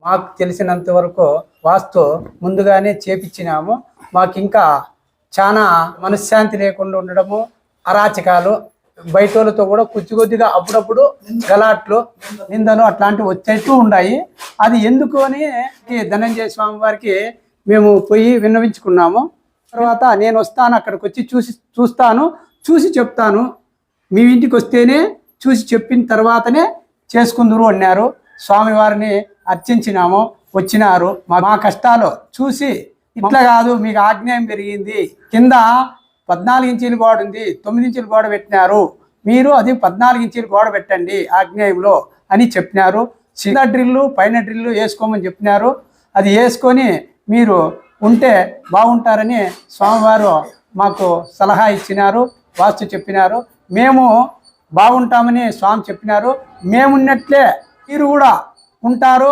మాకు తెలిసినంత వరకు వాస్తు ముందుగానే చేపించినాము. మాకు ఇంకా చాలా మనశ్శాంతి లేకుండా ఉండడము, అరాచకాలు, బయటోళ్ళతో కూడా కొద్దిగా అప్పుడప్పుడు గలాట్లు, నిందలు అట్లాంటివి వచ్చేట్టు ఉన్నాయి. అది ఎందుకు అని ధనంజయ స్వామి వారికి మేము పోయి విన్నవించుకున్నాము. తర్వాత నేను వస్తాను, అక్కడికి వచ్చి చూస్తాను, చూసి చెప్తాను, మీ ఇంటికి వస్తేనే చూసి చెప్పిన తర్వాతనే చేసుకుందరు అన్నారు. స్వామివారిని అర్చించినాము, వచ్చినారు. మా కష్టాలు చూసి ఇట్లా కాదు, మీకు ఆగ్నేయం పెరిగింది, కింద 14 ఇంచీల గోడ ఉంది, 9 ఇంచీల గోడ పెట్టినారు, మీరు అది 14 ఇంచీల గోడ పెట్టండి ఆగ్నేయంలో అని చెప్పినారు. చిన్న డ్రిల్లు పైన డ్రిల్లు వేసుకోమని చెప్పినారు. అది వేసుకొని మీరు ఉంటే బాగుంటారని స్వామివారు మాకు సలహా ఇచ్చినారు, వాస్తు చెప్పినారు. మేము బాగుంటామని స్వామి చెప్పినారు. మేమున్నట్లే మీరు కూడా ఉంటారు.